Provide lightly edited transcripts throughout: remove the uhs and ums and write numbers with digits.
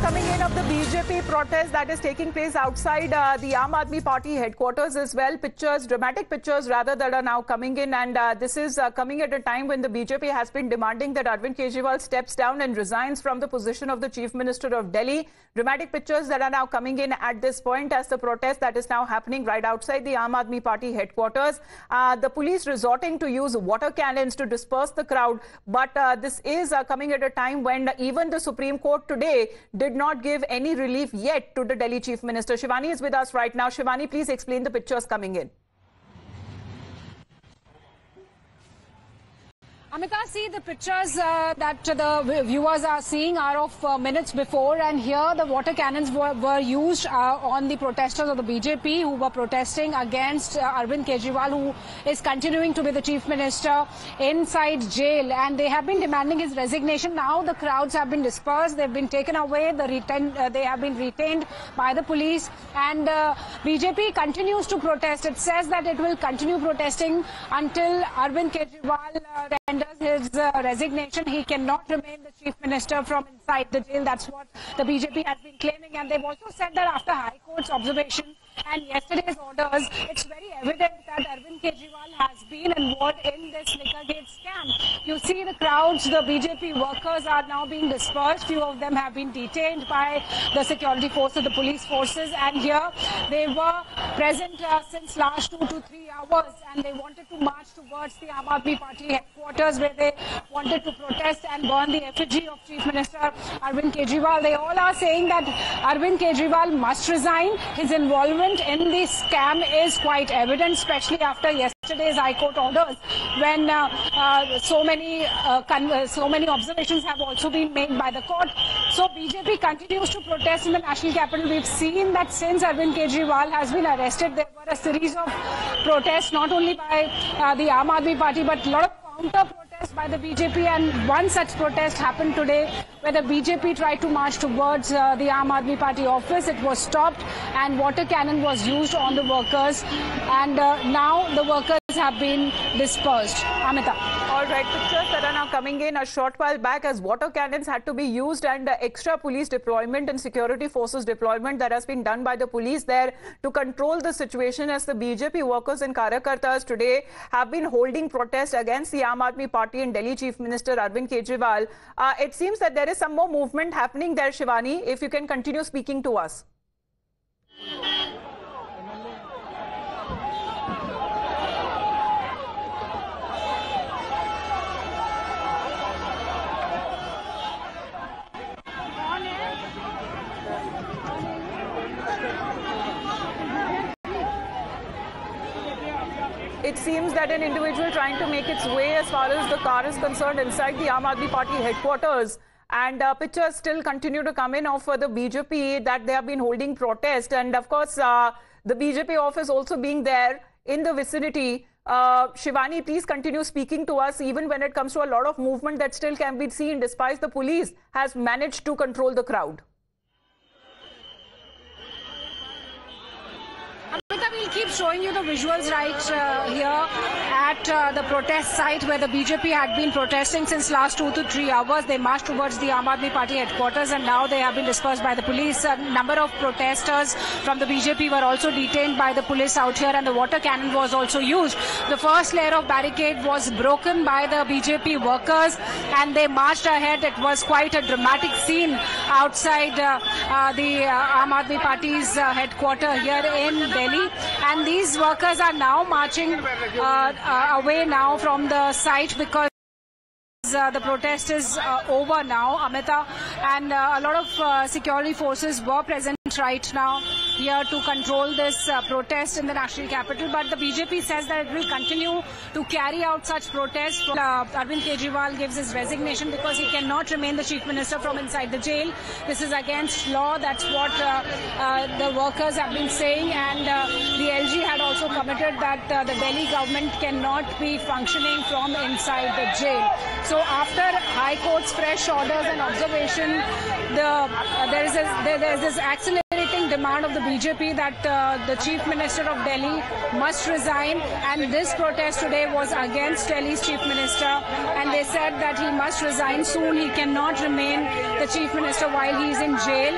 coming in of the BJP protest that is taking place outside the Aam Aadmi Party headquarters as well. Dramatic pictures rather, that are now coming in, and this is coming at a time when the BJP has been demanding that Arvind Kejriwal steps down and resigns from the position of the Chief Minister of Delhi. Dramatic pictures that are now coming in at this point as the protest that is now happening right outside the Aam Aadmi Party headquarters. The police resorting to use water cannons to disperse the crowd, but this is coming at a time when even the Supreme Court today did not give any relief yet to the Delhi Chief Minister. Shivani is with us right now. Shivani, please explain the pictures coming in. Amita, see the pictures that the viewers are seeing are of minutes before, and here the water cannons were used on the protesters of the BJP who were protesting against Arvind Kejriwal, who is continuing to be the Chief Minister inside jail, and they have been demanding his resignation. Now the crowds have been dispersed, they've been taken away, they have been retained by the police, and BJP continues to protest. It says that it will continue protesting until Arvind Kejriwal renders his resignation. He cannot remain the Chief Minister from inside the jail. That's what the BJP has been claiming, and they've also said that after High Court's observation and yesterday's orders, it's very evident that Arvind Kejriwal has been involved in this Liquorgate scam. You see the crowds, the BJP workers are now being dispersed. Few of them have been detained by the security forces, the police forces, and here they were present since last 2 to 3 hours, and they wanted to march towards the Aam Aadmi Party headquarters, where they wanted to protest and burn the effigy of Chief Minister Arvind Kejriwal. They all are saying that Arvind Kejriwal must resign. His involvement in this scam is quite evident, especially after yesterday's High Court orders, when so many observations have also been made by the court. So BJP continues to protest in the national capital. We've seen that since Arvind Kejriwal has been arrested, there were a series of protests, not only by the Aam Aadmi Party, but a lot of counter-protests by the BJP, and one such protest happened today where the BJP tried to march towards the Aam Aadmi Party office. It was stopped and water cannon was used on the workers, and now the workers have been dispersed. Amita. All right, pictures that are now coming in a short while back as water cannons had to be used, and extra police deployment and security forces deployment that has been done by the police there to control the situation, as the BJP workers and Karyakartas today have been holding protest against the Aam Aadmi Party and Delhi Chief Minister Arvind Kejriwal. It seems that there is some more movement happening there, Shivani, if you can continue speaking to us. It seems that an individual trying to make its way, as far as the car is concerned, inside the Aam Aadmi Party headquarters, and pictures still continue to come in of the BJP that they have been holding protest, and of course the BJP office also being there in the vicinity. Shivani, please continue speaking to us, even when it comes to a lot of movement that still can be seen despite the police has managed to control the crowd. We'll keep showing you the visuals right here at the protest site where the BJP had been protesting since last 2 to 3 hours. They marched towards the Aam Aadmi Party headquarters, and now they have been dispersed by the police. A number of protesters from the BJP were also detained by the police out here, and the water cannon was also used. The first layer of barricade was broken by the BJP workers, and they marched ahead. It was quite a dramatic scene outside the Aam Aadmi Party's headquarters here in Delhi, and these workers are now marching away now from the site because the protest is over now, Amita, and a lot of security forces were present right now here to control this protest in the national capital. But the BJP says that it will continue to carry out such protests. Arvind Kejriwal gives his resignation because he cannot remain the Chief Minister from inside the jail. This is against law. That's what the workers have been saying, and the LG had also committed that the Delhi government cannot be functioning from inside the jail. So after High Court's fresh orders and observation, there is this accelerating urgent demand of the BJP that the Chief Minister of Delhi must resign, and this protest today was against Delhi's Chief Minister, and they said that he must resign soon. He cannot remain the Chief Minister while he is in jail.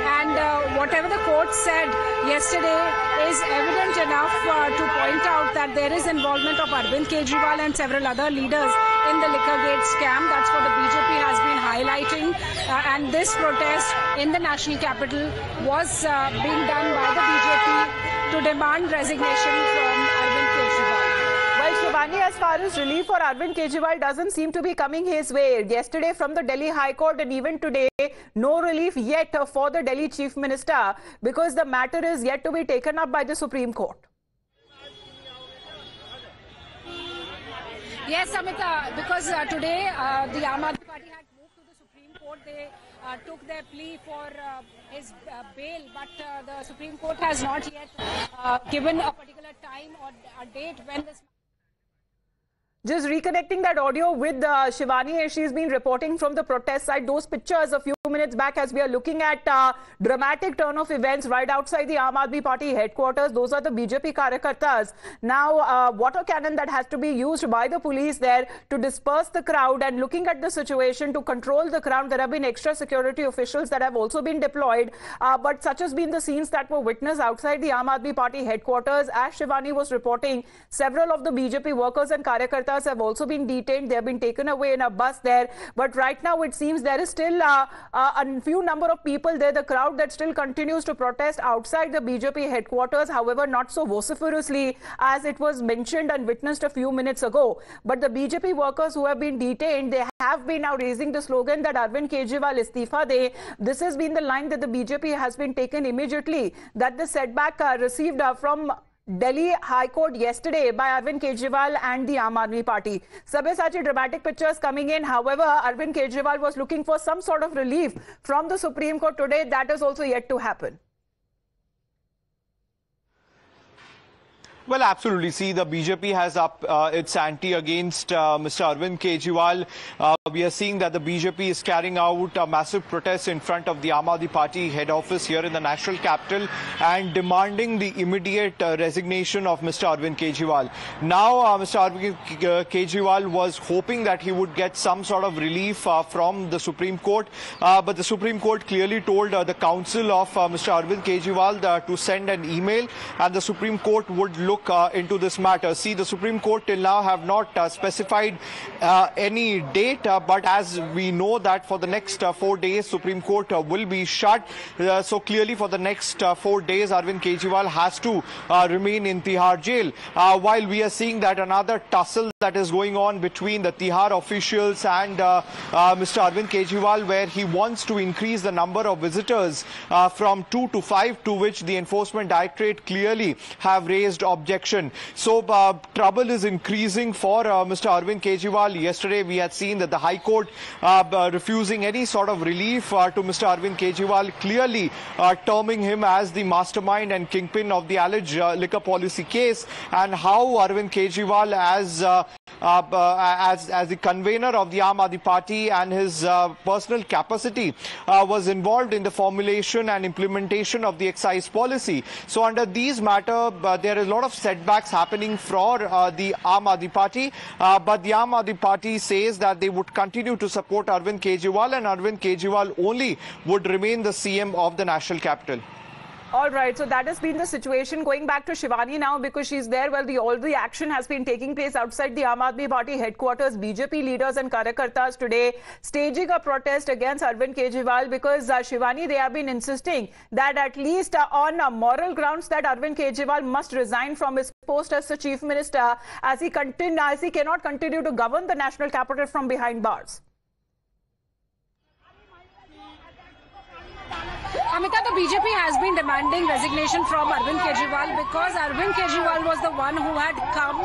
And whatever the court said yesterday is evident enough to point out that there is involvement of Arvind Kejriwal and several other leaders in the Liquorgate scam. That's what the BJP has been highlighting. And this protest in the national capital was being done by the BJP to demand resignation from Arvind Kejriwal. Well, Shivani, as far as relief for Arvind Kejriwal doesn't seem to be coming his way. Yesterday from the Delhi High Court and even today, no relief yet for the Delhi Chief Minister because the matter is yet to be taken up by the Supreme Court. Yes, Amita, because today the Aam Aadmi Party had moved to the Supreme Court. They took their plea for his bail, but the Supreme Court has not yet given a particular time or a date when this... Just reconnecting that audio with Shivani, she's been reporting from the protest side. Those pictures a few minutes back as we are looking at dramatic turn of events right outside the Aam Aadmi Party headquarters. Those are the BJP Karyakartas. Now, water cannon that has to be used by the police there to disperse the crowd, and looking at the situation to control the crowd. There have been extra security officials that have also been deployed. But such has been the scenes that were witnessed outside the Aam Aadmi Party headquarters. As Shivani was reporting, several of the BJP workers and Karyakartas have also been detained. They have been taken away in a bus there. But right now it seems there is still a few number of people there, the crowd that still continues to protest outside the BJP headquarters. However, not so vociferously as it was mentioned and witnessed a few minutes ago. But the BJP workers who have been detained, they have been now raising the slogan that Arvind Kejriwal istifa de. This has been the line that the BJP has been taken immediately, that the setback received from Delhi High Court yesterday by Arvind Kejriwal and the Aam Aadmi Party. Sabyasachi dramatic pictures coming in. However, Arvind Kejriwal was looking for some sort of relief from the Supreme Court today. That is also yet to happen. Well, absolutely. See, the BJP has up its ante against Mr. Arvind Kejriwal. We are seeing that the BJP is carrying out a massive protest in front of the Aam Aadmi Party head office here in the national capital and demanding the immediate resignation of Mr. Arvind Kejriwal. Now, Mr. Arvind Kejriwal was hoping that he would get some sort of relief from the Supreme Court. But the Supreme Court clearly told the counsel of Mr. Arvind Kejriwal to send an email, and the Supreme Court would look into this matter. See, the Supreme Court till now have not specified any date, but as we know that for the next 4 days, Supreme Court will be shut. So clearly for the next 4 days, Arvind Kejriwal has to remain in Tihar jail. While we are seeing that another tussle that is going on between the Tihar officials and Mr. Arvind Kejriwal, where he wants to increase the number of visitors from 2 to 5, to which the Enforcement Directorate clearly have raised objection. So trouble is increasing for Mr. Arvind Kejriwal. Yesterday we had seen that the High Court refusing any sort of relief to Mr. Arvind Kejriwal, clearly terming him as the mastermind and kingpin of the alleged liquor policy case, and how Arvind Kejriwal as the convener of the Aam Aadmi Party and his personal capacity was involved in the formulation and implementation of the excise policy. So under these matter, there is a lot of setbacks happening for the Aam Aadmi Party, but the Aam Aadmi Party says that they would continue to support Arvind Kejriwal, and Arvind Kejriwal only would remain the CM of the national capital. All right, so that has been the situation. Going back to Shivani now, because she's there. Well, all the action has been taking place outside the Aam Aadmi Party headquarters. BJP leaders and Karyakartas today staging a protest against Arvind Kejriwal because Shivani, they have been insisting that at least on moral grounds that Arvind Kejriwal must resign from his post as the Chief Minister as he cannot continue to govern the national capital from behind bars. Amita, the BJP has been demanding resignation from Arvind Kejriwal because Arvind Kejriwal was the one who had come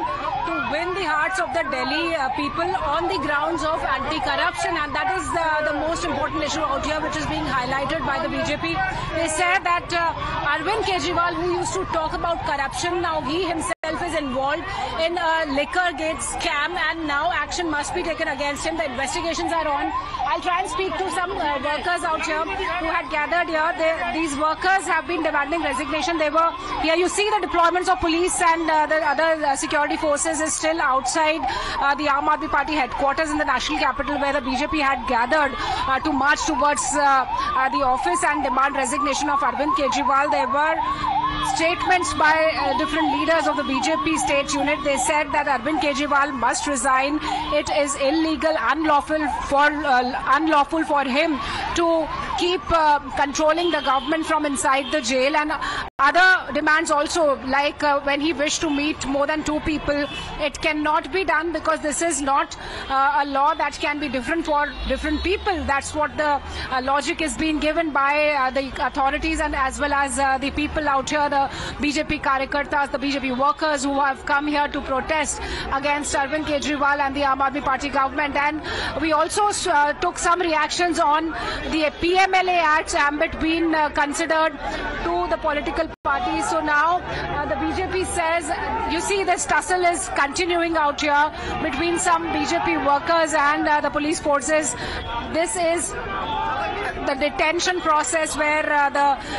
to win the hearts of the Delhi people on the grounds of anti-corruption, and that is the most important issue out here, which is being highlighted by the BJP. They said that Arvind Kejriwal, who used to talk about corruption, now he himself himself is involved in a liquor gate scam, and now action must be taken against him. The investigations are on. I'll try and speak to some workers out here who had gathered here. These workers have been demanding resignation. They were here. You see the deployments of police and the other security forces is still outside the Aam Aadmi Party headquarters in the national capital, where the BJP had gathered to march towards the office and demand resignation of Arvind Kejriwal. There were statements by different leaders of the BJP state unit. They said that Arvind Kejriwal must resign. It is illegal, unlawful for him to keep controlling the government from inside the jail, and other demands also, like when he wished to meet more than 2 people. It cannot be done because this is not a law that can be different for different people. That's what the logic is being given by the authorities and as well as the people out here, the BJP Karyakartas, the BJP workers who have come here to protest against Arvind Kejriwal and the Aam Aadmi Party government. And we also took some reactions on the PMLA Act's ambit being considered to the political parties. So now the BJP says, you see this tussle is continuing out here between some BJP workers and the police forces. This is the detention process where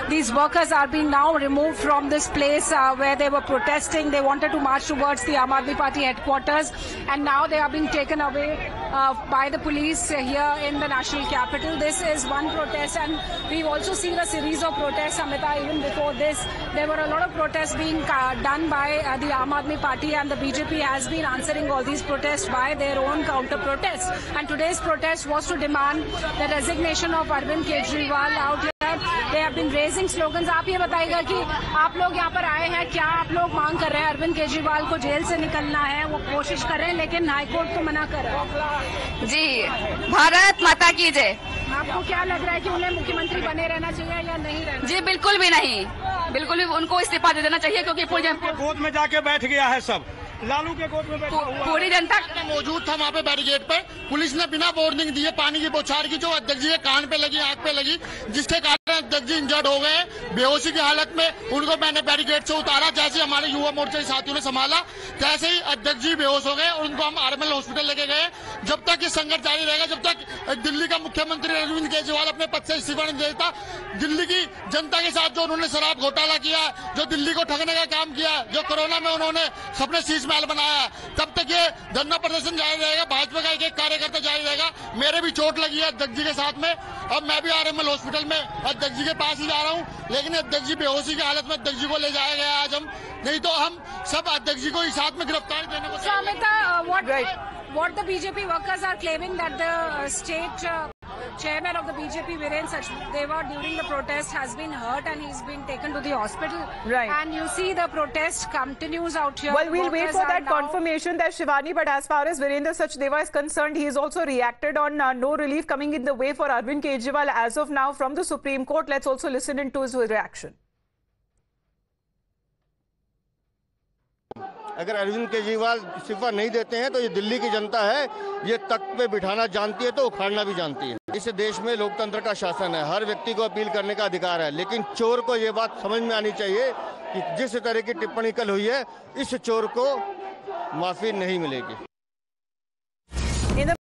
these workers are being now removed from this place where they were protesting. They wanted to march towards the Aam Aadmi Party headquarters, and now they are being taken away by the police here in the national capital. This is one protest, and we've also seen a series of protests, Amita. Even before this, there were a lot of protests being done by the Aam Aadmi Party, and the BJP has been answering all these protests by their own counter protests. And today's protest was to demand the resignation of Arvind Kejriwal out here. They have been raising slogans. आप ये बताइएगा कि आप लोग यहाँ पर आए हैं, क्या आप लोग मांग कर रहे हैं? अरविंद केजरीवाल को जेल से निकलना है, वो कोशिश कर रहे हैं, लेकिन हाईकोर्ट तो मना कर रहा है। जी, भारत माता की जय। आपको क्या लग रहा है कि उन्हें मुख्यमंत्री बने रहना चाहिए या नहीं रहना? जी बिल्कुल भी नहीं, बिल्कुल भी उनको इस्तीफा दे देना चाहिए, क्योंकि गोद में जाके बैठ गया है सब। लालू के गोद में बैठा हुआ है। पूरी जनता मौजूद था वहाँ पे बैरिकेड पे। पुलिस ने बिना वार्निंग दिए पानी की बौछार की, जो अध्यक्ष जी के कान पे लगी, आंख पे लगी, जिसके कारण अध्यक्ष जी इंजर्ड हो गए। बेहोशी की हालत में उनको मैंने बैरिकेड से उतारा। जैसे हमारे युवा मोर्चा के साथियों ने संभाला, तैसे ही अध्यक्ष जी बेहोश हो गए और उनको हम आरएमएल हॉस्पिटल लेके गए। जब तक ये संघर्ष जारी रहेगा, जब तक दिल्ली का मुख्यमंत्री अरविंद केजरीवाल अपने पद से इस्तीफा नहीं देता, दिल्ली की जनता के साथ जो उन्होंने शराब घोटाला किया, जो दिल्ली को ठगने का काम किया, जो कोरोना में उन्होंने सबने शीश महल बनाया, तब तक ये धरना प्रदर्शन जारी रहेगा। भाजपा का एक कार्यकर्ता जारी रहेगा। मेरे भी चोट लगी है अध्यक्ष जी के साथ में, अब मैं भी आरएमएल हॉस्पिटल में अध्यक्ष जी के पास ही जा रहा हूँ, लेकिन अध्यक्ष जी बेहोशी की हालत में अध्यक्ष जी को ले जाया गया आज हम, नहीं तो हम सब अध्यक्ष जी को ही साथ में गिरफ्तारी देने को। What the BJP workers are claiming that the state chairman of the BJP, Viren Sachdeva, during the protest has been hurt and he's been taken to the hospital. Right. And you see the protest continues out here. Well, we'll wait for that confirmation there, Shivani. But as far as Virendra Sachdeva is concerned, he has also reacted on no relief coming in the way for Arvind Kejriwal as of now from the Supreme Court. Let's also listen into his reaction. अगर अरविंद केजरीवाल इस्तीफा नहीं देते हैं तो ये दिल्ली की जनता है, ये तख्त पे बिठाना जानती है तो उखाड़ना भी जानती है। इस देश में लोकतंत्र का शासन है, हर व्यक्ति को अपील करने का अधिकार है, लेकिन चोर को ये बात समझ में आनी चाहिए कि जिस तरह की टिप्पणी कल हुई है, इस चोर को माफी नहीं मिलेगी।